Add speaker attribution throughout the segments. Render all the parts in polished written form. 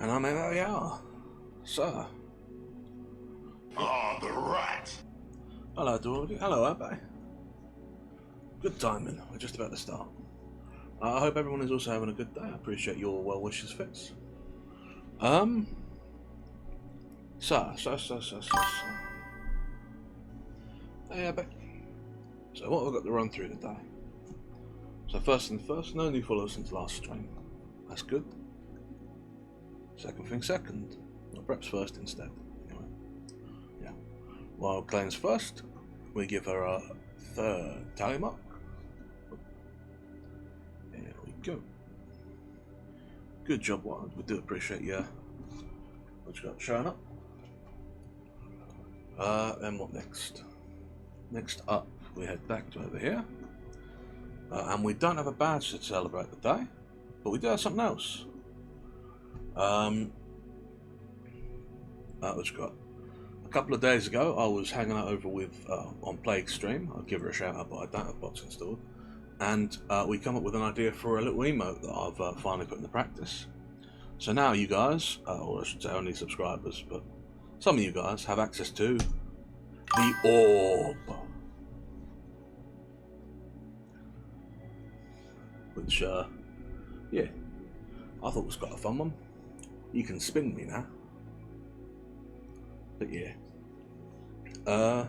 Speaker 1: And I'm in the hour. Sir.
Speaker 2: Ah, the rat!
Speaker 1: Hello to all of you. Hello, Abbe. Good timing. We're just about to start. I hope everyone is also having a good day. I appreciate your well wishes, Fitz. Sir. Hey, Abbe. So what have we got to run through today? So first thing first, no new followers since last stream. That's good. Second thing second. Or perhaps first instead. Anyway. Yeah. While Glenn's first, we give her a third tally mark. There we go. Good job, Wild. We do appreciate you. What you got showing up? Then what next? Next up, we head back to over here. And we don't have a badge to celebrate the day, but we do have something else. What you got? A couple of days ago, I was hanging out over with on Plague Stream. I'll give her a shout out, but I don't have bots installed. And we come up with an idea for a little emote that I've finally put into practice. So now you guys, or I should say only subscribers, but some of you guys have access to the orb. Which, yeah, I thought was quite a fun one. You can spin me now. But yeah. So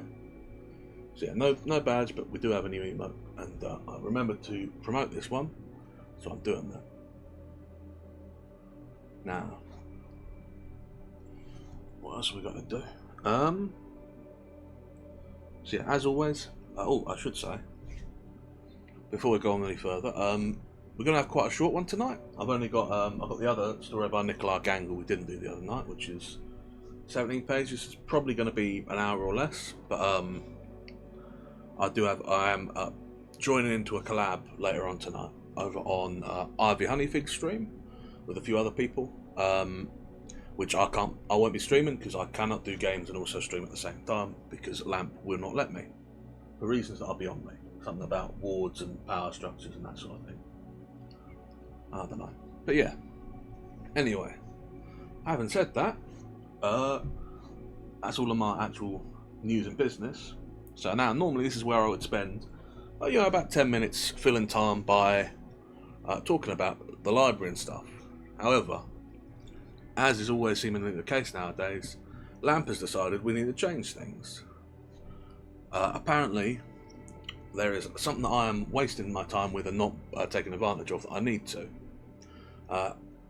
Speaker 1: yeah, no badge, but we do have a new emote. And I remembered to promote this one, so I'm doing that. Now, what else have we got to do? So yeah, as always, oh, I should say, before we go on any further, we're going to have quite a short one tonight. I've only got, I've got the other story by Nikolai Gogol we didn't do the other night, which is 17 pages. It's probably going to be an hour or less, but I am joining into a collab later on tonight over on Ivy Honeyfig stream with a few other people, which I won't be streaming because I cannot do games and also stream at the same time because Lamp will not let me for reasons that are beyond me. Something about wards and power structures and that sort of thing. I don't know, but yeah. Anyway, having said that, that's all of my actual news and business. So now, normally this is where I would spend, about 10 minutes filling time by talking about the library and stuff. However, as is always seemingly the case nowadays, Lamp has decided we need to change things. Apparently, there is something that I am wasting my time with and not taking advantage of that I need to.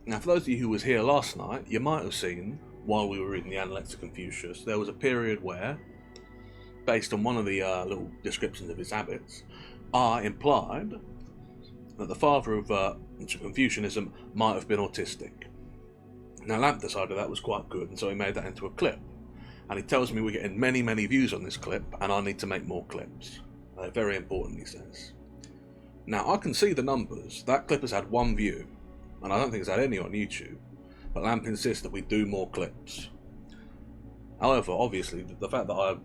Speaker 1: Now, for those of you who was here last night, you might have seen, while we were reading the Analects of Confucius, there was a period where, based on one of the little descriptions of his habits, I implied that the father of Confucianism might have been autistic. Now, Lamp decided that was quite good, and so he made that into a clip. And he tells me we're getting many, many views on this clip, and I need to make more clips. They're very important, he says. Now, I can see the numbers. That clip has had 1 view, and I don't think it's had any on YouTube. But Lamp insists that we do more clips. However, obviously, the fact that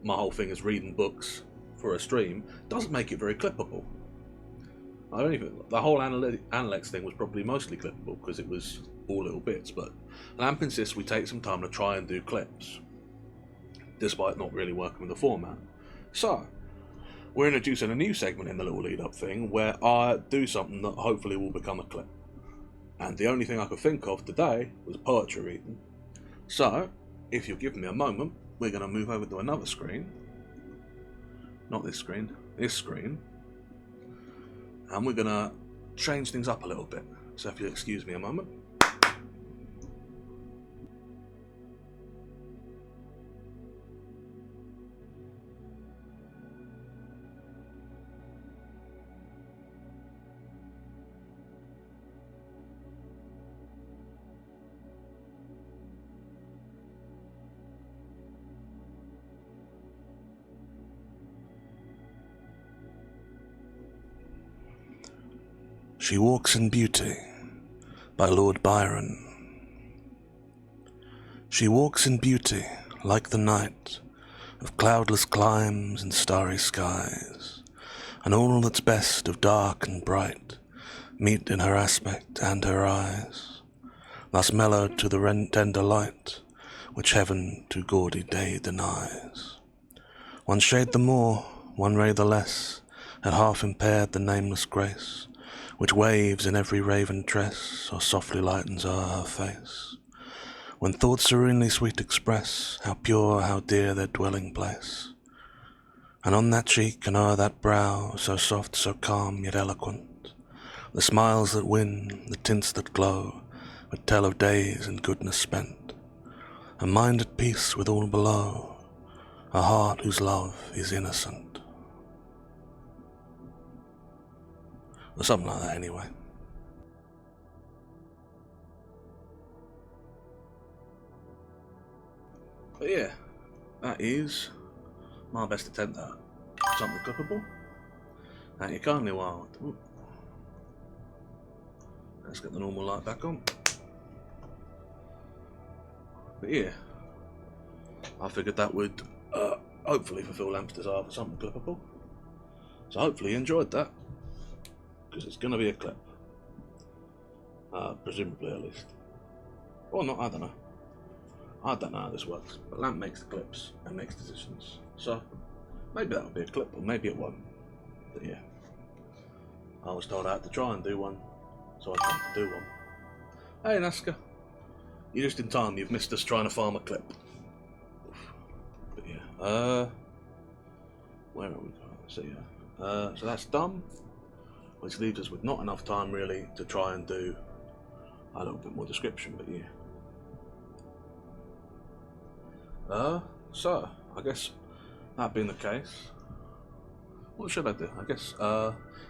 Speaker 1: my whole thing is reading books for a stream doesn't make it very clippable. The whole Analects thing was probably mostly clippable because it was all little bits, but Lamp insists we take some time to try and do clips, despite not really working with the format. So, we're introducing a new segment in the little lead-up thing where I do something that hopefully will become a clip. And the only thing I could think of today was poetry reading. So, if you'll give me a moment, we're going to move over to another screen. Not this screen, this screen. And we're going to change things up a little bit. So if you'll excuse me a moment. She Walks in Beauty by Lord Byron. She walks in beauty like the night of cloudless climes and starry skies, and all that's best of dark and bright meet in her aspect and her eyes. thus mellowed to the tender light, which heaven to gaudy day denies. One shade the more, one ray the less, had half impaired the nameless grace, which waves in every raven tress, or softly lightens o'er her face. When thoughts serenely sweet express how pure, how dear their dwelling place, and on that cheek and o'er that brow, so soft, so calm, yet eloquent, the smiles that win, the tints that glow, would tell of days and goodness spent, a mind at peace with all below, a heart whose love is innocent. Or something like that anyway. But yeah, that is my best attempt at something clippable. Thank you kindly, Wild. Ooh. Let's get the normal light back on. But yeah, I figured that would hopefully fulfill Lamp's desire for something clippable. So hopefully you enjoyed that, because it's going to be a clip. Presumably at least. Or not, I don't know. I don't know how this works, but Lamp makes the clips and makes decisions. So maybe that'll be a clip, or maybe it won't. But yeah, I was told I had to try and do one, so I tried to do one. Hey Nazca, you're just in time. You've missed us trying to farm a clip. But yeah, where are we going? So yeah, so that's done, which leaves us with not enough time really to try and do a little bit more description. But yeah. So I guess that being the case, what should I do? I guess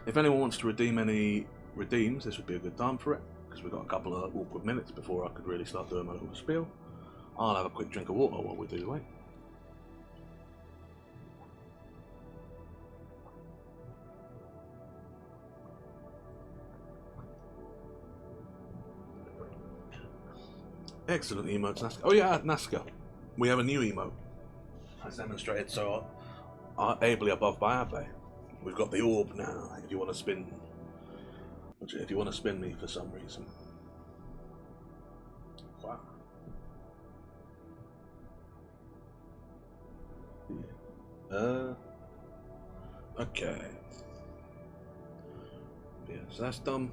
Speaker 1: if anyone wants to redeem any redeems, this would be a good time for it, because we've got a couple of awkward minutes before I could really start doing my little spiel. I'll have a quick drink of water while we do wait. Excellent emotes, Nazca. Oh yeah, Nazca. We have a new emote, as demonstrated so ably above by Abe. We've got the orb now. If you want to spin, me for some reason. Wow. Yeah. Okay. Yeah, so that's done.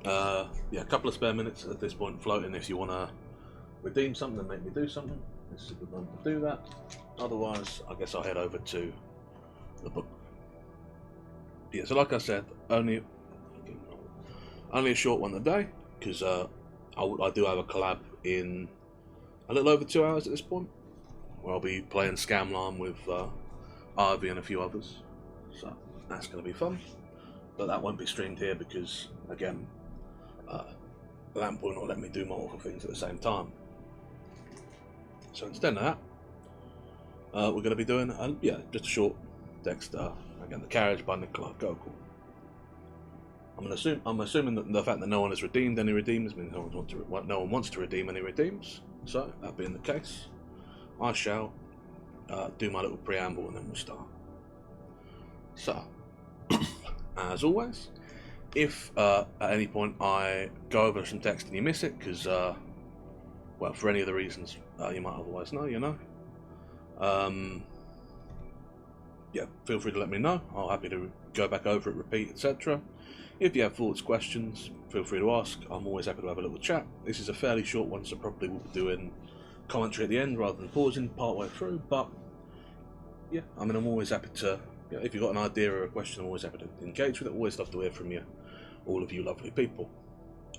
Speaker 1: Yeah, a couple of spare minutes at this point floating if you want to redeem something and make me do something. This is a good moment to do that. Otherwise, I guess I'll head over to the book. Yeah, so like I said, only a short one today, because I do have a collab in a little over 2 hours at this point, where I'll be playing Scamlarm with Ivy and a few others. So that's going to be fun. But that won't be streamed here because, again, Lamp will not let me do multiple things at the same time. So instead of that, we're going to be doing just a short text. Again, the Carriage by Nikolai Gogol. I'm assuming that the fact that no one has redeemed any redeems means no one wants to redeem any redeems. So that being the case, I shall do my little preamble and then we'll start. So, as always, if at any point I go over some text and you miss it, because well, for any of the reasons you might otherwise know, yeah, feel free to let me know. I'm happy to go back over it, repeat, etc. If you have thoughts, questions, feel free to ask. I'm always happy to have a little chat. This is a fairly short one, so probably we'll be doing commentary at the end rather than pausing part way through. But yeah, I mean, I'm always happy to. If you've got an idea or a question, I'm always happy to engage with it. Always love to hear from you, all of you lovely people.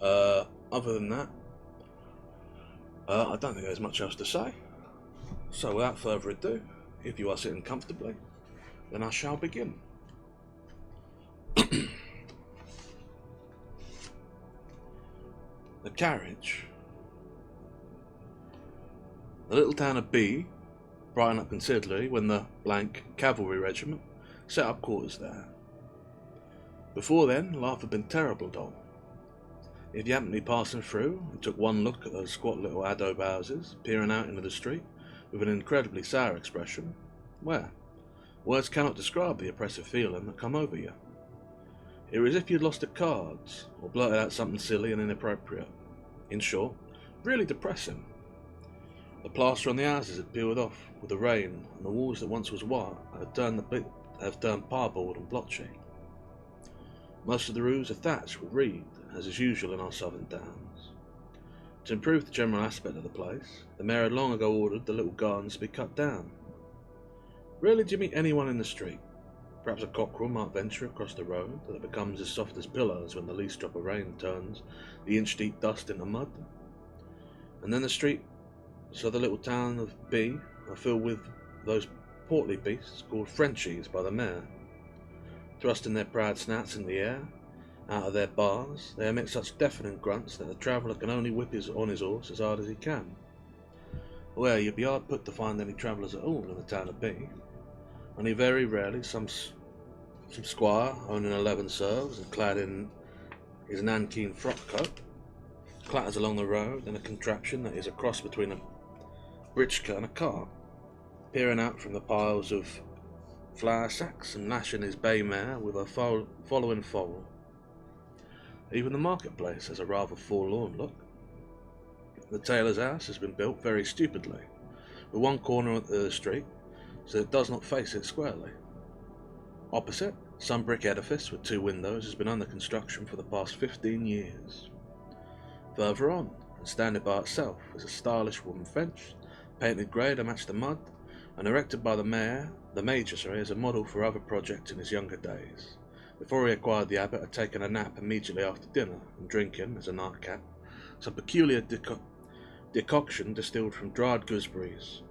Speaker 1: Other than that, I don't think there's much else to say. So without further ado, if you are sitting comfortably, then I shall begin. The Carriage. The little town of B brightened up considerably when the cavalry regiment set up quarters there. Before then, life had been terrible dull. If you happened to be passing through and took one look at those squat little adobe houses peering out into the street with an incredibly sour expression, well, words cannot describe the oppressive feeling that come over you. It was as if you'd lost at cards, or blurted out something silly and inappropriate. In short, really depressing. The plaster on the houses had peeled off with the rain, and the walls that once was white have turned parboiled and blotchy. Most of the roofs are thatched with reed, as is usual in our southern towns. To improve the general aspect of the place, the mayor had long ago ordered the little gardens to be cut down. Rarely do you meet anyone in the street. Perhaps a cockerel might venture across the road, that it becomes as soft as pillows when the least drop of rain turns the inch-deep dust into mud. And then the street, so the little town of B, are filled with those portly beasts called Frenchies by the mayor. Thrusting their proud snouts in the air, out of their bars, they emit such deafening grunts that the traveller can only whip on his horse as hard as he can. Well, you'd be hard put to find any travellers at all in the town of B. Only very rarely some squire owning 11 serfs and clad in his nankeen frock coat clatters along the road in a contraption that is a cross between a britchka and a cart, peering out from the piles of flour sacks and lashing his bay mare with a following foal. Even the marketplace has a rather forlorn look. The tailor's house has been built very stupidly, with one corner of the street so that it does not face it squarely. Opposite, some brick edifice with 2 windows has been under construction for the past 15 years. Further on, and standing by itself, is a stylish wooden fence, painted grey to match the mud, and erected by the major as a model for other projects in his younger days, before he acquired the habit of taking a nap immediately after dinner and drinking, as a nightcap, some peculiar decoction distilled from dried gooseberries.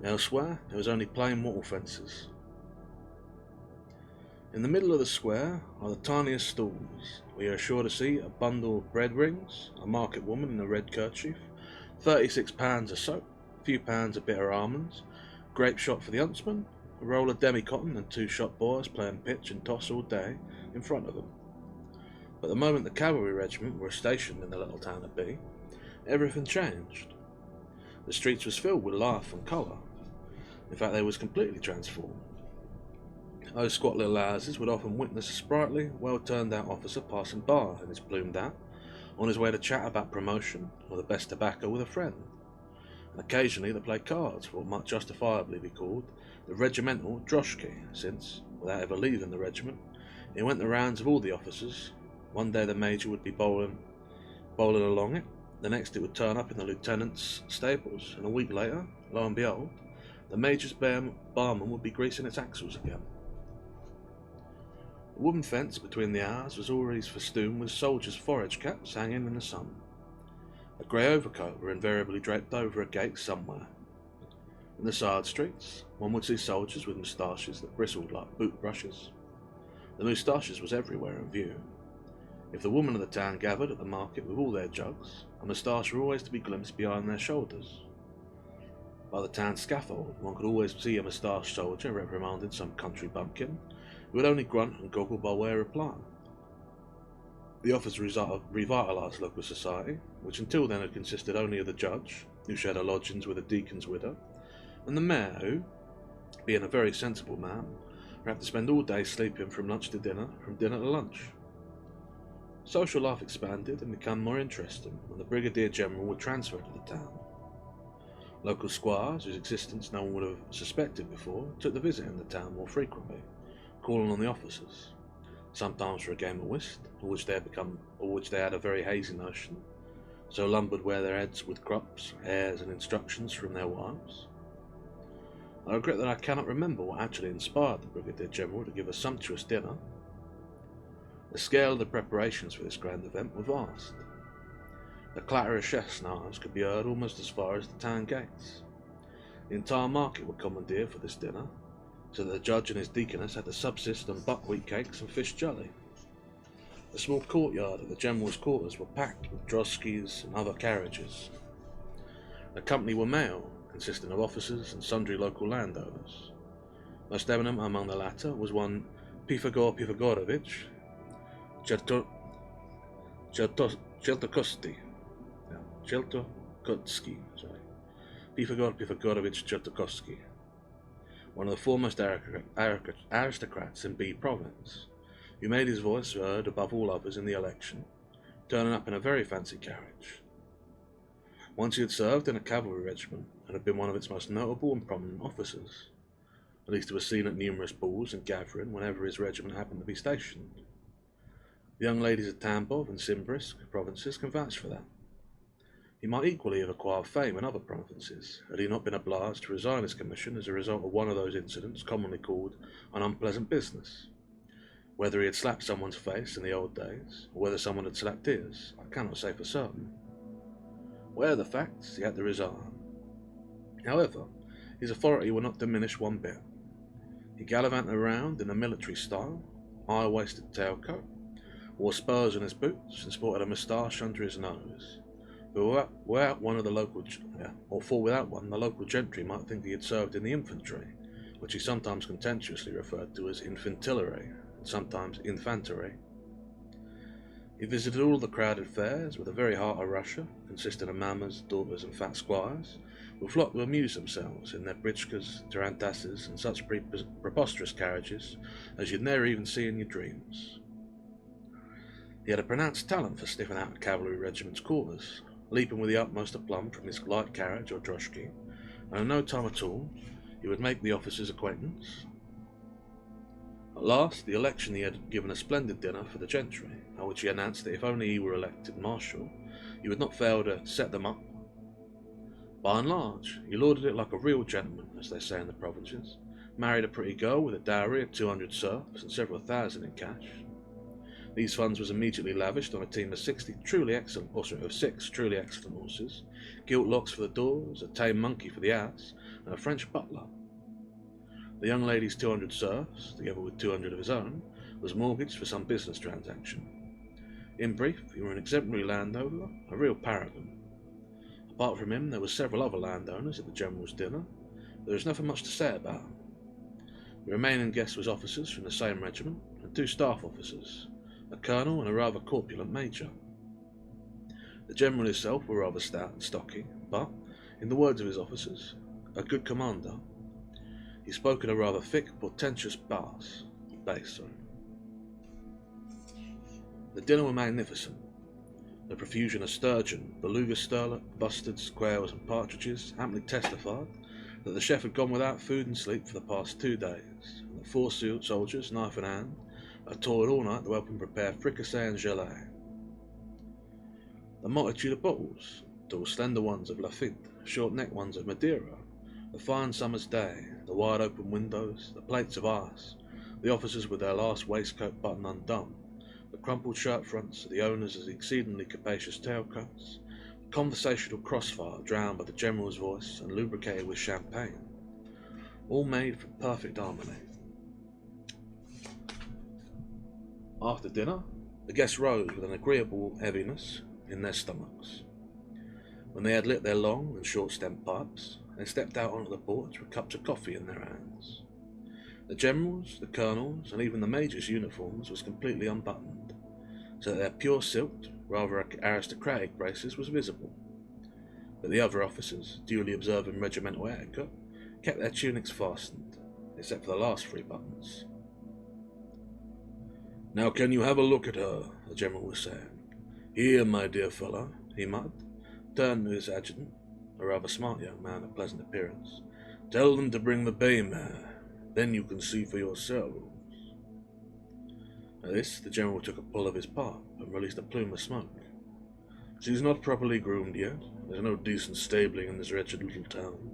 Speaker 1: Elsewhere, there was only plain wattle fences. In the middle of the square are the tiniest stalls, where you are sure to see a bundle of bread rings, a market woman in a red kerchief, 36 pounds of soap, a few pounds of bitter almonds, grape shot for the huntsman, a roll of demi-cotton, and 2 shop boys playing pitch and toss all day in front of them. But the moment the cavalry regiment were stationed in the little town of B, everything changed. The streets was filled with life and colour. In fact, they was completely transformed. Those squat little houses would often witness a sprightly, well-turned-out officer passing by in his plumed hat, on his way to chat about promotion or the best tobacco with a friend. And occasionally they played cards for what might justifiably be called the regimental droshky, since, without ever leaving the regiment, it went the rounds of all the officers. One day the major would be bowling along it, the next it would turn up in the lieutenant's stables, and a week later, lo and behold, the major's barman would be greasing its axles again. The wooden fence between the hours was always festooned with soldiers' forage caps hanging in the sun. A grey overcoat were invariably draped over a gate somewhere. In the side streets, one would see soldiers with moustaches that bristled like boot brushes. The moustaches was everywhere in view. If the women of the town gathered at the market with all their jugs, a moustache were always to be glimpsed behind their shoulders. By the town scaffold, one could always see a moustached soldier reprimanding some country bumpkin, who would only grunt and goggle by way of reply. The office revitalised local society, which until then had consisted only of the judge, who shared a lodgings with a deacon's widow, and the mayor, who, being a very sensible man, had to spend all day sleeping from lunch to dinner, from dinner to lunch. Social life expanded and became more interesting when the Brigadier General would transfer to the town. Local squires, whose existence no one would have suspected before, took the visit in the town more frequently, calling on the officers, sometimes for a game of whist, of which they had a very hazy notion, so lumbered wear their heads with crops, airs, and instructions from their wives. I regret that I cannot remember what actually inspired the Brigadier General to give a sumptuous dinner. The scale of the preparations for this grand event were vast. The clatter of chefs' knives could be heard almost as far as the town gates. The entire market were commandeered for this dinner, so that the judge and his deaconess had to subsist on buckwheat cakes and fish jelly. The small courtyard of the general's quarters were packed with droshkis and other carriages. The company were male, consisting of officers and sundry local landowners. Most eminent among the latter was one Pifogorovich Cheltokotsky, Pifagor Pifogorovich Cheltokotsky, one of the foremost aristocrats in B province, who made his voice heard above all others in the election, turning up in a very fancy carriage. Once he had served in a cavalry regiment and had been one of its most notable and prominent officers. At least he was seen at numerous balls and gathering whenever his regiment happened to be stationed. The young ladies of Tambov and Simbrisk provinces can vouch for that. He might equally have acquired fame in other provinces, had he not been obliged to resign his commission as a result of one of those incidents commonly called an unpleasant business. Whether he had slapped someone's face in the old days, or whether someone had slapped his, I cannot say for certain. Whatever the facts, he had to resign. However, his authority will not diminish one bit. He gallivanted around in a military style, high-waisted tailcoat, wore spurs on his boots, and sported a moustache under his nose. Without one, the local gentry might think he had served in the infantry, which he sometimes contemptuously referred to as infantillery, and sometimes infantery. He visited all the crowded fairs with the very heart of Russia, consisting of mammas, daughters, and fat squires, who flocked to amuse themselves in their britchkas, tarantasses, and such preposterous carriages as you'd never even see in your dreams. He had a pronounced talent for sniffing out a cavalry regiment's quarters, leaping with the utmost aplomb from his light carriage or droshky, and in no time at all he would make the officer's acquaintance. At last, the election, he had given a splendid dinner for the gentry, at which he announced that if only he were elected marshal, he would not fail to set them up. By and large, he lauded it like a real gentleman, as they say in the provinces, married a pretty girl with a dowry of 200 serfs and several thousand in cash. These funds was immediately lavished on a team of 6 truly excellent horses, gilt locks for the doors, a tame monkey for the ass, and a French butler. The young lady's 200 serfs, together with 200 of his own, was mortgaged for some business transaction. In brief, he was an exemplary landowner, a real paragon. Apart from him, there were several other landowners at the general's dinner, but there was nothing much to say about them. The remaining guests was officers from the same regiment, and 2 staff officers, a colonel and a rather corpulent major. The general himself was rather stout and stocky, but, in the words of his officers, a good commander. He spoke in a rather thick, portentous bass. The dinner was magnificent. The profusion of sturgeon, beluga sterlet, bustards, quails, and partridges amply testified that the chef had gone without food and sleep for the past 2 days, and that 4 soldiers, knife in hand, had toiled all night to help him prepare fricassee and gelée. The multitude of bottles, tall slender ones of Lafitte, short-necked ones of Madeira, the fine summer's day, the wide-open windows, the plates of ice, the officers with their last waistcoat button undone, the crumpled shirt fronts of the owners of the exceedingly capacious tailcoats, the conversational crossfire drowned by the general's voice and lubricated with champagne, all made for perfect harmony. After dinner, the guests rose with an agreeable heaviness in their stomachs. When they had lit their long and short-stemmed pipes, they stepped out onto the porch with cups of coffee in their hands. The general's, the colonel's, and even the major's uniforms was completely unbuttoned, so that their pure silk, rather aristocratic braces was visible. But the other officers, duly observing regimental etiquette, kept their tunics fastened, except for the last 3 buttons. "Now can you have a look at her?" the general was saying. "Here, my dear fellow," he muttered, turning to his adjutant, a rather smart young man of pleasant appearance. "Tell them to bring the bay mare. Then you can see for yourselves." At this, the general took a pull of his pipe and released a plume of smoke. "She's not properly groomed yet. There's no decent stabling in this wretched little town,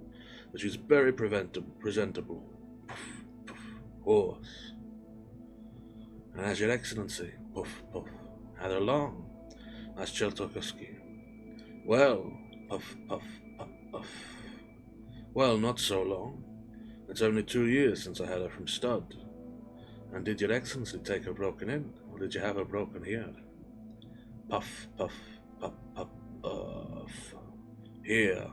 Speaker 1: but she's very presentable. Puff, puff, horse. And as your excellency, puff, puff, had her long, asked Cheltokovsky. Well, puff, puff, puff, puff. Well, not so long. It's only 2 years since I had her from stud. And did your excellency take her broken in, or did you have her broken here? Puff, puff, puff, puff, puff. Here.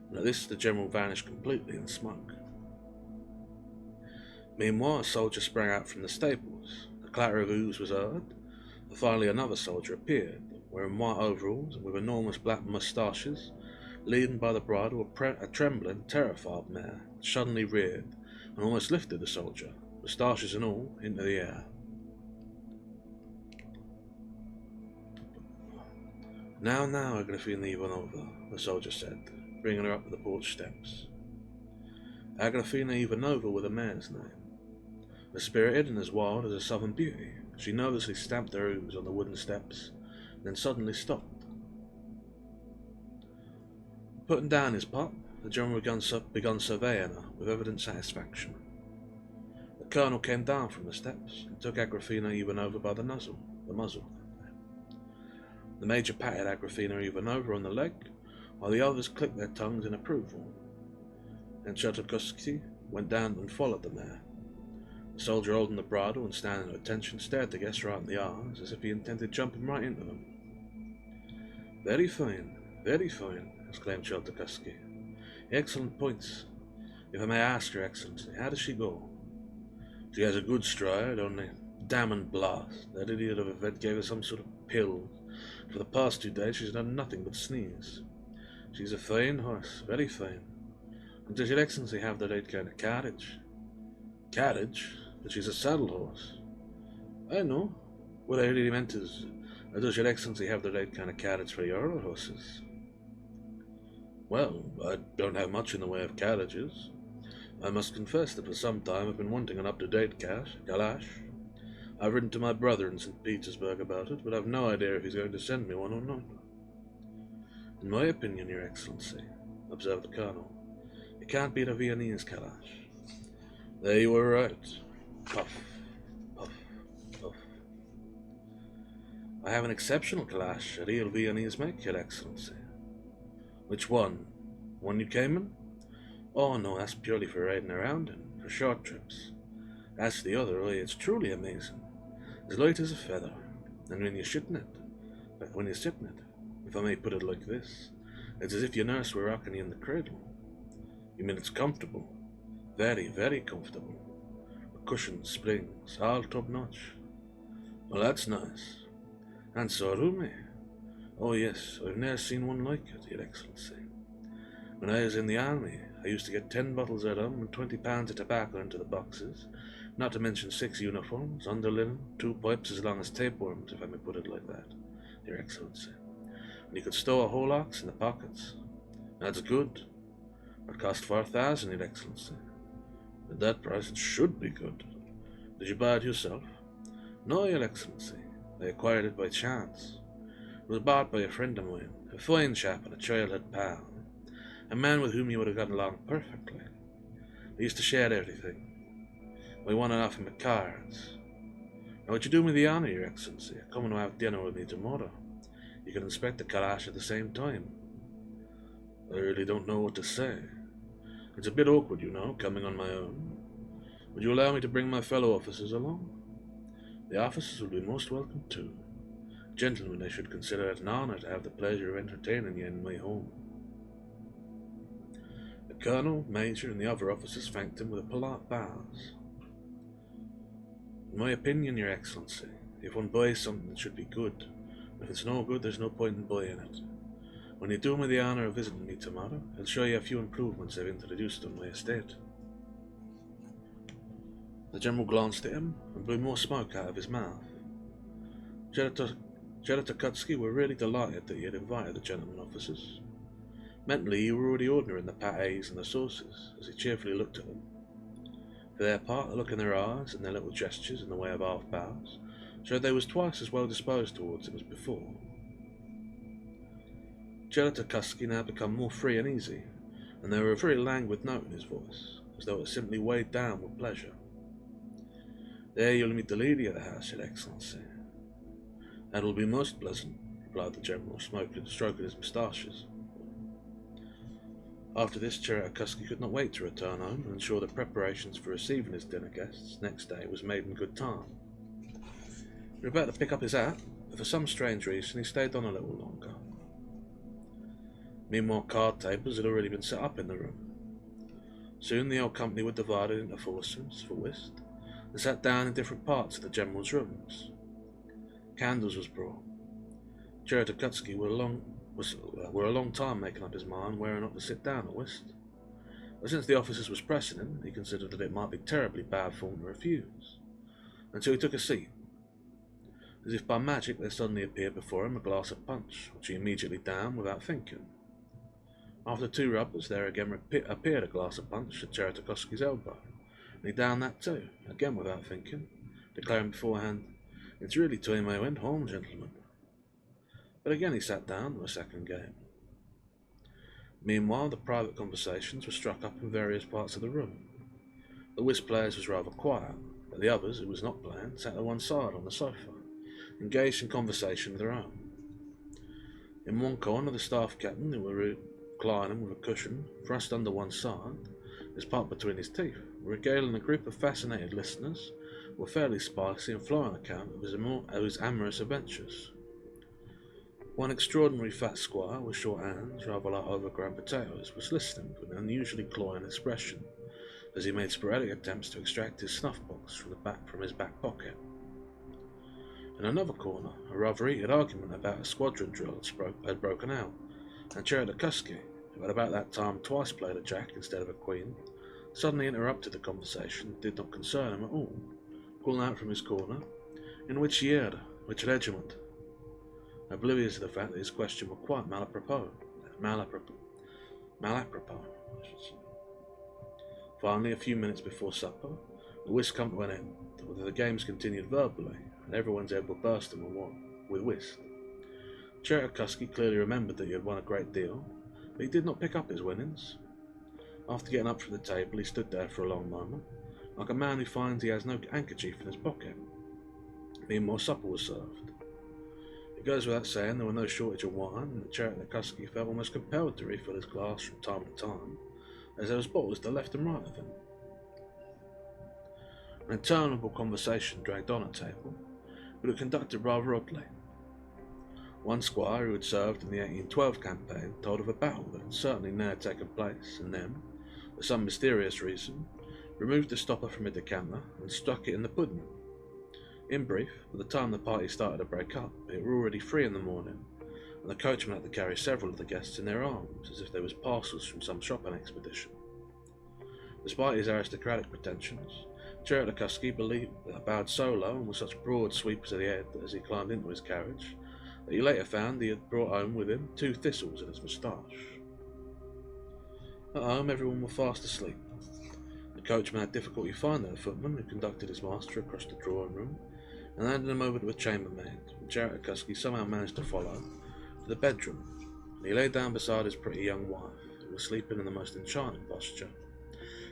Speaker 1: And at this the general vanished completely in smoke. Meanwhile, a soldier sprang out from the stables. A clatter of hoofs was heard, and finally another soldier appeared, wearing white overalls and with enormous black moustaches, leading by the bridle a trembling, terrified mare, suddenly reared, and almost lifted the soldier, moustaches and all, into the air. Now, Agrafena Ivanovna, the soldier said, bringing her up to the porch steps. Agrafena Ivanovna with a man's name. As spirited and as wild as a southern beauty, she nervously stamped her hooves on the wooden steps, then suddenly stopped. Putting down his pot, the general began surveying her with evident satisfaction. The colonel came down from the steps and took Agrafena Ivanovna by the muzzle. The major patted Agrafena Ivanovna on the leg, while the others clicked their tongues in approval. Then SkitterSkreetch went down and followed the mare. The soldier holding the bridle and standing at attention stared the guests right in the eyes, as if he intended jumping right into them. Very fine, exclaimed SkitterSkreetch. Excellent points. If I may ask, Your Excellency, how does she go? She has a good stride, only damn and blast. That idiot of a vet gave her some sort of pill. For the past 2 days she's done nothing but sneeze. She's a fine horse, very fine. And does Your Excellency have the right kind of carriage? Carriage? But she's a saddle horse. I know. What I really meant is, does Your Excellency have the right kind of carriage for your horses? Well, I don't have much in the way of carriages. I must confess that for some time I've been wanting an up-to-date calash. I've written to my brother in St. Petersburg about it, but I've no idea if he's going to send me one or not. In my opinion, Your Excellency, observed the colonel, it can't beat a Viennese calash. There you were right. Puff, puff, puff. I have an exceptional calash, a real Viennese make, Your Excellency. Which one? One you came in? Oh no, that's purely for riding around in, for short trips. As to the other, it's truly amazing. As light as a feather, and when you sit in it, if I may put it like this, it's as if your nurse were rocking you in the cradle. You mean it's comfortable? Very, very comfortable. The cushions, springs, all top-notch. Well, that's nice. And so roomy. Oh yes, I've never seen one like it, Your Excellency. When I was in the army, I used to get 10 bottles of rum and 20 pounds of tobacco into the boxes, not to mention 6 uniforms, underlinen, 2 pipes as long as tapeworms, if I may put it like that, Your Excellency. And you could stow a whole ox in the pockets. That's good. It cost 4,000, Your Excellency. At that price, it should be good. Did you buy it yourself? No, Your Excellency. I acquired it by chance. It was bought by a friend of mine, a fine chap and a childhood pal, a man with whom you would have gotten along perfectly. We used to share everything. We won it off him at cards. Now, would you do me the honour, Your Excellency, of coming to have dinner with me tomorrow? You can inspect the calash at the same time. I really don't know what to say. It's a bit awkward, you know, coming on my own. Would you allow me to bring my fellow officers along? The officers will be most welcome too. Gentlemen, I should consider it an honour to have the pleasure of entertaining you in my home. The colonel, major, and the other officers thanked him with polite bows. In my opinion, Your Excellency, if one buys something, it should be good. If it's no good, there's no point in buying it. When you do me the honour of visiting me tomorrow, I'll show you a few improvements I've introduced on my estate. The general glanced at him and blew more smoke out of his mouth. SkitterSkreetch were really delighted that he had invited the gentlemen officers. Mentally, he were already ordering the pâtés and the sauces, as he cheerfully looked at them. For their part, the look in their eyes and their little gestures in the way of half bows showed they was twice as well disposed towards him as before. SkitterSkreetch now became more free and easy, and there were a very languid note in his voice, as though it simply weighed down with pleasure. There you'll meet the lady of the house, Your Excellency. That will be most pleasant, replied the general, stroking his moustaches. After this, SkitterSkreetch could not wait to return home and ensure that preparations for receiving his dinner guests next day was made in good time. He was about to pick up his hat, but for some strange reason he stayed on a little longer. Meanwhile, card tables had already been set up in the room. Soon the old company were divided into foursomes for whist, and sat down in different parts of the general's rooms. Candles was brought. SkitterSkreetch were a long time making up his mind where or not to sit down at whist. But since the officers was pressing him, he considered that it might be terribly bad form to refuse, until he took a seat. As if by magic, there suddenly appeared before him a glass of punch, which he immediately downed without thinking. After 2 rubbers, there again appeared a glass of punch at Cheratokoski's elbow, and he downed that too, again without thinking, declaring beforehand, "It's really time I went home, gentlemen." But again he sat down to a second game. Meanwhile, the private conversations were struck up in various parts of the room. The whist players was rather quiet, but the others, who was not playing, sat at one side on the sofa, engaged in conversation of their own. In one corner, the staff captain, who were reclining with a cushion thrust under one side, his pipe between his teeth, regaling a group of fascinated listeners with a fairly spicy and flowing account of his amorous adventures. One extraordinary fat squire with short hands, rather like overgrown potatoes, was listening with an unusually cloying expression as he made sporadic attempts to extract his snuff-box from his back pocket. In another corner, a rather heated argument about a squadron drill had broken out, and Cheratokoski, who had about that time twice played a jack instead of a queen, suddenly interrupted the conversation that did not concern him at all, calling out from his corner, "In which year? Which regiment?" Oblivious of the fact that his question was quite malapropos. Finally, a few minutes before supper, the whist come to an end, although the games continued verbally, and everyone's head were bursting with whist. Cheratokoski clearly remembered that he had won a great deal, but he did not pick up his winnings. After getting up from the table, he stood there for a long moment, like a man who finds he has no handkerchief in his pocket. Meanwhile, supper was served. It goes without saying there was no shortage of wine, and that Cheratokoski felt almost compelled to refill his glass from time to time, as there was bottles to left and right of him. An interminable conversation dragged on at table, but it conducted rather oddly. One squire who had served in the 1812 campaign told of a battle that had certainly ne'er taken place, and then, for some mysterious reason, removed the stopper from a decanter and stuck it in the pudding. In brief, by the time the party started to break up, it were already 3 in the morning, and the coachman had to carry several of the guests in their arms, as if they was parcels from some shopping expedition. Despite his aristocratic pretensions, Cheratokoski bowed so low and with such broad sweeps of the head as he climbed into his carriage, that he later found he had brought home with him 2 thistles in his moustache. At home, everyone was fast asleep. The coachman had difficulty finding a footman who conducted his master across the drawing-room and handed him over to a chambermaid, and Cheratokoski somehow managed to follow to the bedroom, and he lay down beside his pretty young wife, who was sleeping in the most enchanting posture,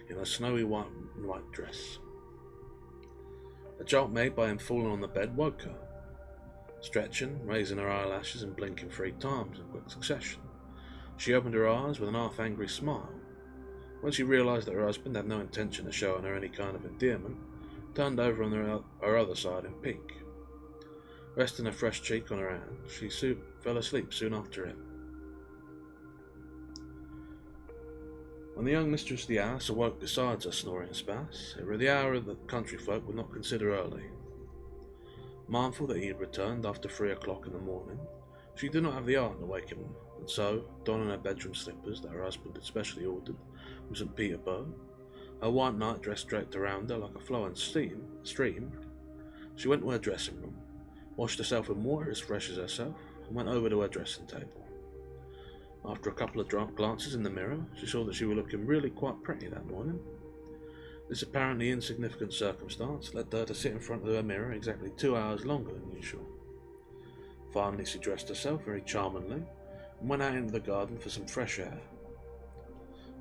Speaker 1: in a snowy white dress. A jolt made by him falling on the bed woke her. Stretching, raising her eyelashes and blinking 3 times in quick succession, she opened her eyes with an half-angry smile. When she realized that her husband had no intention of showing her any kind of endearment, turned over on her other side in pique. Resting a fresh cheek on her hand, she fell asleep soon after it. When the young mistress of the house awoke besides her snoring spouse, it was the hour that country folk would not consider early. Mindful that he had returned after 3 o'clock in the morning, she did not have the art to waken him, and so, donning her bedroom slippers that her husband had specially ordered from St. Petersburg, her white nightdress draped around her like a flowing stream, she went to her dressing room, washed herself in water as fresh as herself, and went over to her dressing table. After a couple of glances in the mirror, she saw that she was looking really quite pretty that morning. This apparently insignificant circumstance led her to sit in front of her mirror exactly 2 hours longer than usual. Finally, she dressed herself very charmingly and went out into the garden for some fresh air.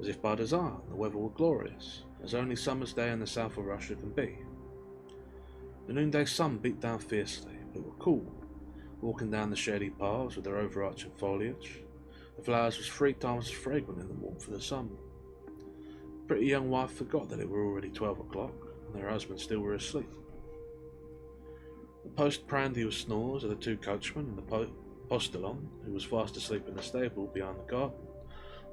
Speaker 1: As if by design, the weather was glorious, as only summer's day in the south of Russia can be. The noonday sun beat down fiercely, but it was cool, walking down the shady paths with their overarching foliage. The flowers was 3 times as fragrant in the warmth of the sun. The pretty young wife forgot that it were already 12 o'clock, and her husband still were asleep. The post-prandial snores of the 2 coachmen and the postilion, who was fast asleep in the stable behind the garden,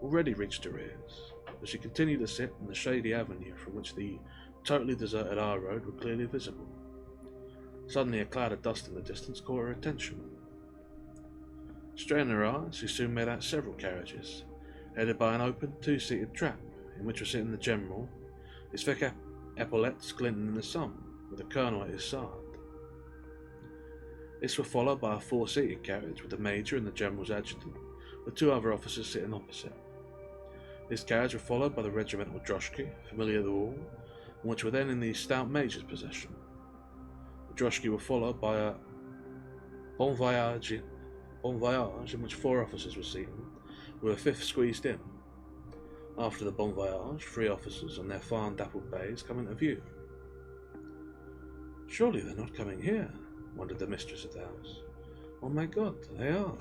Speaker 1: already reached her ears, but she continued to sit in the shady avenue from which the totally deserted high road was clearly visible. Suddenly a cloud of dust in the distance caught her attention. Straining her eyes, she soon made out several carriages, headed by an open 2-seated trap, in which was sitting the general, his thick epaulettes glinting in the sun, with the colonel at his side. This were followed by a 4-seated carriage with the major and the general's adjutant, with 2 other officers sitting opposite. This carriage were followed by the regimental droshky, familiar to all, and which were then in the stout major's possession. The droshky were followed by a bon voyage in which 4 officers were seated, with a 5th squeezed in. After the bon voyage, 3 officers on their fine dappled bays come into view. "Surely they're not coming here," wondered the mistress of the house. "Oh my God, they are!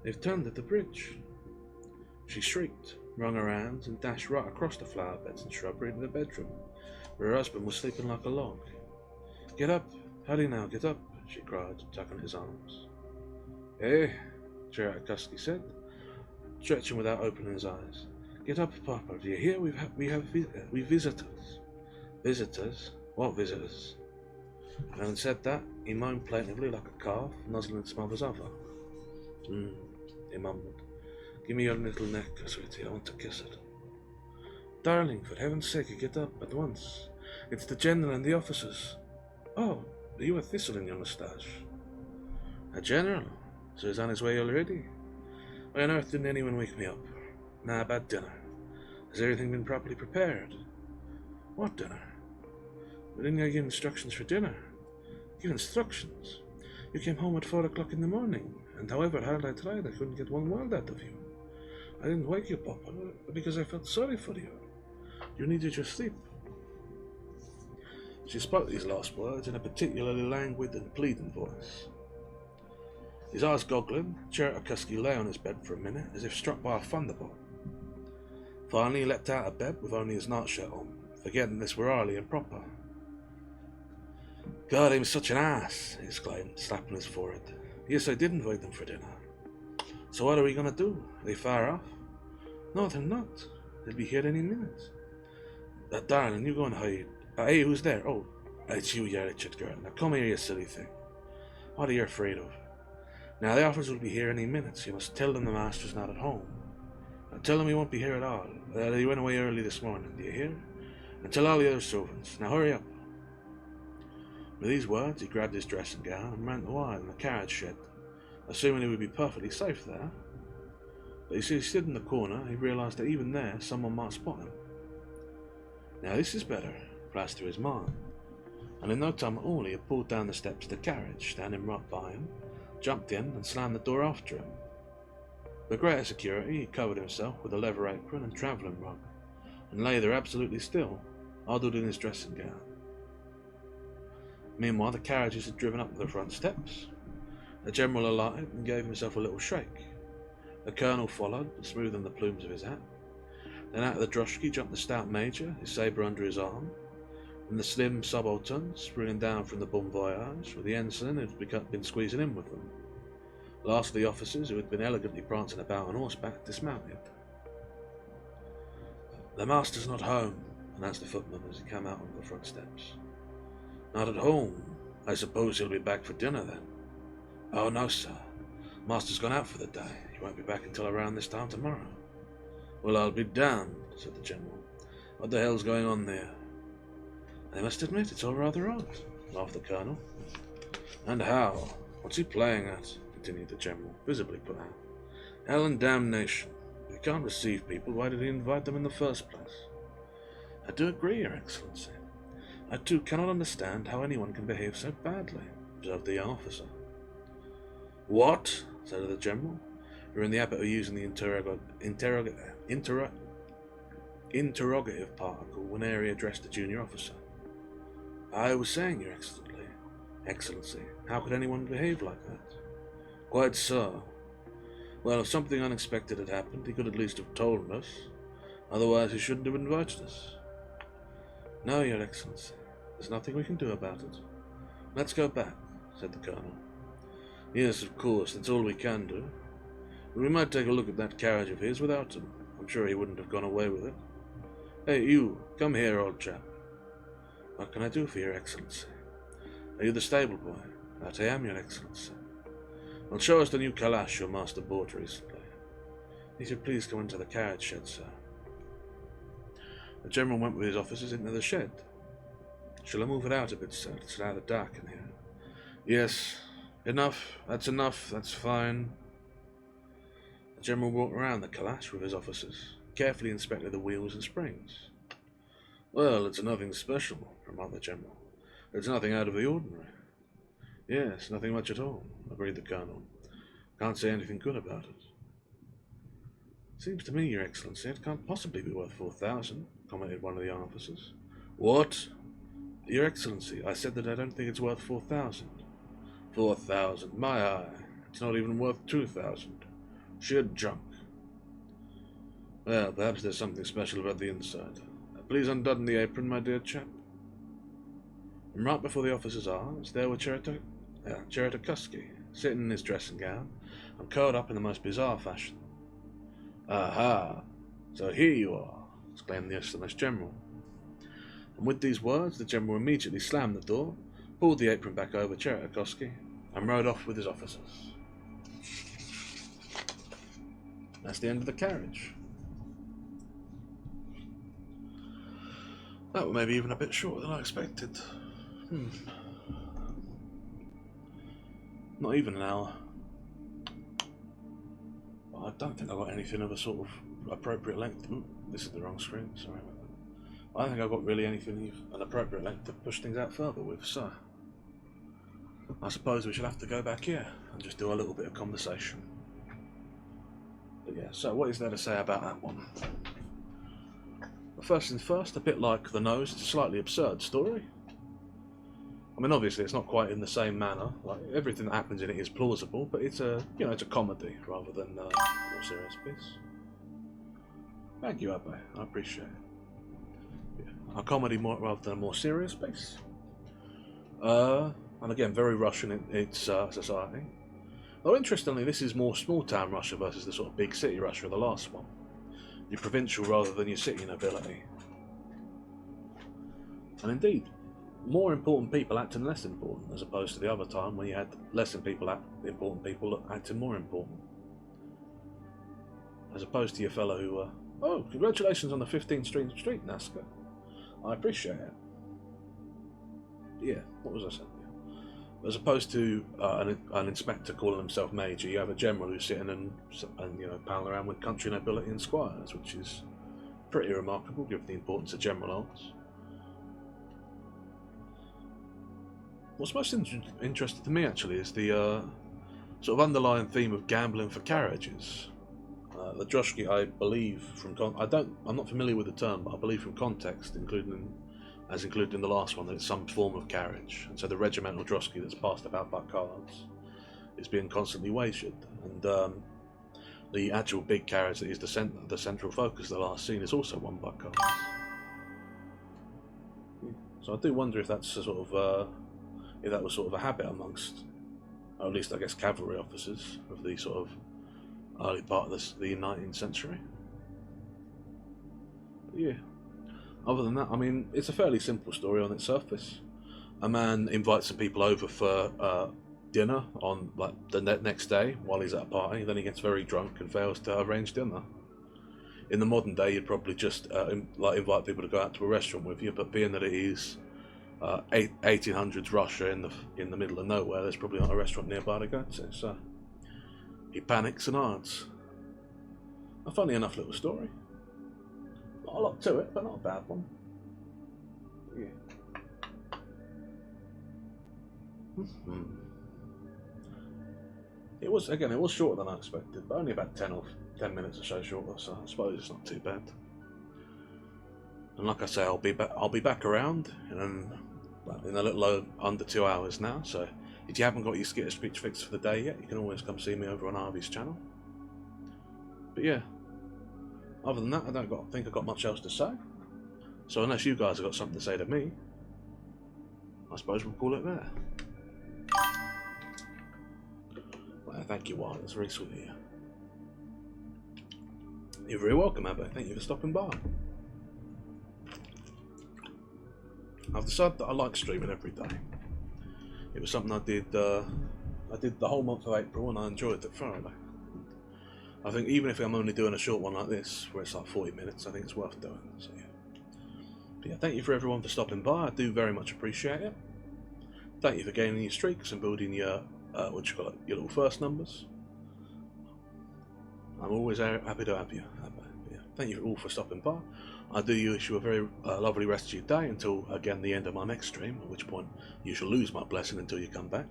Speaker 1: They've turned at the bridge." She shrieked, wrung her hands, and dashed right across the flower beds and shrubbery into the bedroom, where her husband was sleeping like a log. "Get up! Hurry now, get up!" she cried, tugging at his arms. "Eh?" Cherakaski said, stretching without opening his eyes. "Get up, Papa. Do you hear? We've visitors." "Visitors? What visitors?" And having said that, he moaned plaintively like a calf nuzzling its mother's other. He mumbled. "Give me your little neck, sweetie. I want to kiss it." "Darling, for heaven's sake, get up at once. It's the general and the officers." "Oh, you have thistle in your moustache." "A general? So he's on his way already? Why on earth didn't anyone wake me up? Nah, about dinner. Has everything been properly prepared?" "What dinner?" "But didn't you give instructions for dinner?" "Give instructions? You came home at 4 o'clock in the morning, and however hard I tried, I couldn't get one word out of you. I didn't wake you, Papa, because I felt sorry for you. You needed your sleep." She spoke these last words in a particularly languid and pleading voice. His eyes goggling, Cherakaski lay on his bed for a minute, as if struck by a thunderbolt. Finally, he leapt out of bed with only his nightshirt on, forgetting this were early and proper. "God, he was such an ass!" he exclaimed, slapping his forehead. "Yes, I did invite them for dinner. So what are we going to do? Are they far off?" "No, they're not. They'll be here any minute." "Darling, you go and hide. Hey, who's there? Oh, it's you, Richard girl. Now come here, you silly thing. What are you afraid of? Now, the officers will be here any minute, so you must tell them the master's not at home. Now, tell them he won't be here at all. That he went away early this morning, do you hear? And tell all the other servants. Now, hurry up." With these words, he grabbed his dressing gown and ran away in the carriage shed, assuming he would be perfectly safe there. But as he stood in the corner, he realised that even there, someone might spot him. "Now this is better," flashed through his mind, and in no time at all he had pulled down the steps of the carriage, standing right by him, jumped in and slammed the door after him. For greater security, he covered himself with a leather apron and travelling rug, and lay there absolutely still, huddled in his dressing gown. Meanwhile, the carriages had driven up to the front steps. The general alighted and gave himself a little shake. The colonel followed, smoothing the plumes of his hat. Then out of the droshky jumped the stout major, his sabre under his arm, and the slim subaltern, springing down from the bon voyage, with the ensign who had been squeezing in with them. Last of the officers, who had been elegantly prancing about on horseback, dismounted. "The master's not home," announced the footman as he came out onto the front steps. "Not at home? I suppose he'll be back for dinner then?" "Oh no, sir. Master's gone out for the day. He won't be back until around this time tomorrow." "Well, I'll be damned," said the general. "What the hell's going on there?" "I must admit it's all rather odd," laughed the colonel. "And how? What's he playing at?" continued the general, visibly put out. "Hell and damnation. If he can't receive people, why did he invite them in the first place?" "I do agree, Your Excellency. I too cannot understand how anyone can behave so badly," observed the young officer. "What?" said the general, who were in the habit of using the interrogative particle whenever he addressed a junior officer. "I was saying, Your Excellency, how could anyone behave like that?" "Quite so. Well, if something unexpected had happened, he could at least have told us. Otherwise, he shouldn't have invited us." "No, Your Excellency. There's nothing we can do about it. Let's go back," said the colonel. "Yes, of course, that's all we can do. But we might take a look at that carriage of his without him. I'm sure he wouldn't have gone away with it. Hey, you, come here, old chap." "What can I do for Your Excellency?" "Are you the stable boy?" "That I am, Your Excellency." "Well, show us the new calash your master bought recently." "If you please come into the carriage shed, sir." The general went with his officers into the shed. "Shall I move it out a bit, sir? It's rather dark in here." "Yes, Enough. That's enough. That's fine. The general walked around the calash with his officers, carefully inspected the wheels and springs. Well, it's nothing special, remarked the general. It's nothing out of the ordinary. Yes, nothing much at all, agreed the colonel. Can't say anything good about it. Seems to me, Your Excellency, it can't possibly be worth 4,000, commented one of the officers. What? Your Excellency, I said that I don't think it's worth 4,000. 4,000, my eye. It's not even worth 2,000. Sheer junk. Well, perhaps there's something special about the inside. Please unbutton the apron, my dear chap. And right before the officer's eyes, there were Cheratokuski, sitting in his dressing gown, and curled up in the most bizarre fashion. Aha! So here you are, exclaimed the astonished general. And with these words, the general immediately slammed the door, pulled the apron back over Cheratokuski, and rode off with his officers. That's the end of the carriage. That was maybe even a bit shorter than I expected. Not even an hour. I don't think I got anything of a sort of appropriate length. Ooh, this is the wrong screen, sorry about that. I don't think I've got really anything an appropriate length to push things out further with, so I suppose we should have to go back here and just do a little bit of conversation. But yeah, so what is there to say about that one? Well, first things first, a bit like The Nose, it's a slightly absurd story. I mean, obviously, it's not quite in the same manner. Like everything that happens in it is plausible, but it's a, it's a comedy rather than a more serious piece. Thank you, Abbe. I appreciate it. Yeah. A comedy more rather than a more serious piece. And again, very Russian in its society. Though interestingly, this is more small-town Russia versus the sort of big city Russia of the last one. Your provincial rather than your city nobility. And indeed, more important people acting less important, as opposed to the other time when you had less important people acting more important. As opposed to your fellow who, oh, congratulations on the 15th Street, NASCAR. I appreciate it. Yeah, what was I saying? As opposed to an inspector calling himself major, you have a general who's sitting and palling around with country nobility and squires, which is pretty remarkable given the importance a general holds. What's most interesting to me actually is the sort of underlying theme of gambling for carriages. The droshky, I believe from I'm not familiar with the term, but I believe from context, included in the last one, that it's some form of carriage, and so the regimental droshky that's passed about by cards is being constantly wagered, and the actual big carriage that is the central focus of the last scene is also won by cards. So I do wonder if that's a sort of if that was sort of a habit amongst, or at least I guess, cavalry officers of the sort of early part of the 19th century. But yeah. Other than that, I mean, it's a fairly simple story on its surface. A man invites some people over for dinner on the next day while he's at a party. Then he gets very drunk and fails to arrange dinner. In the modern day, you'd probably just invite people to go out to a restaurant with you. But being that it is 1800s Russia in the middle of nowhere, there's probably not a restaurant nearby to go to. So he panics and hides. A funny enough little story. Not a lot to it, but not a bad one. Yeah. It was shorter than I expected, but only about 10 minutes or so shorter, so I suppose it's not too bad. And like I say, I'll be back around in a little under 2 hours now, so if you haven't got your SkitterSkreetch fix for the day yet, you can always come see me over on Harvey's channel. But yeah. Other than that, I don't think I've got much else to say. So unless you guys have got something to say to me, I suppose we'll call it there. Well, thank you, Wyatt. That's very sweet of you. You're very welcome, Abba. Thank you for stopping by. I've decided that I like streaming every day. It was something I did the whole month of April, and I enjoyed it thoroughly. I think even if I'm only doing a short one like this, where it's like 40 minutes, I think it's worth doing. So yeah. But yeah, thank you for everyone for stopping by. I do very much appreciate it. Thank you for gaining your streaks and building your what you call it, your little first numbers. I'm always happy to have you. Yeah. Thank you all for stopping by. I do wish you a very lovely rest of your day until, again, the end of my next stream, at which point you shall lose my blessing until you come back.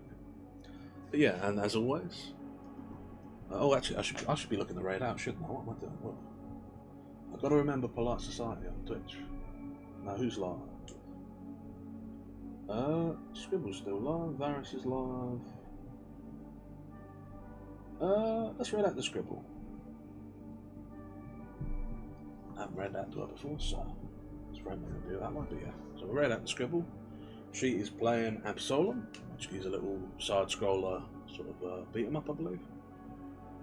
Speaker 1: But yeah, and as always... oh, actually, I should be looking the raid out, shouldn't I? What am I doing? What? I've got to remember Polite Society on Twitch. Now, who's live? Scribble's still live, Varys is live. Let's read out the Scribble. I haven't read that to her before, so it's very much going to do that one, but yeah. So we read out the Scribble. She is playing Absolem, which is a little side-scroller sort of beat 'em up, I believe.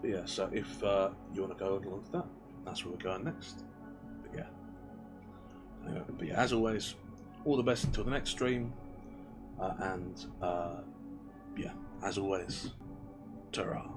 Speaker 1: But yeah, so if you want to go along to that, that's where we're going next. But yeah. Anyway, but yeah, as always, all the best until the next stream. And yeah, as always, ta-ra.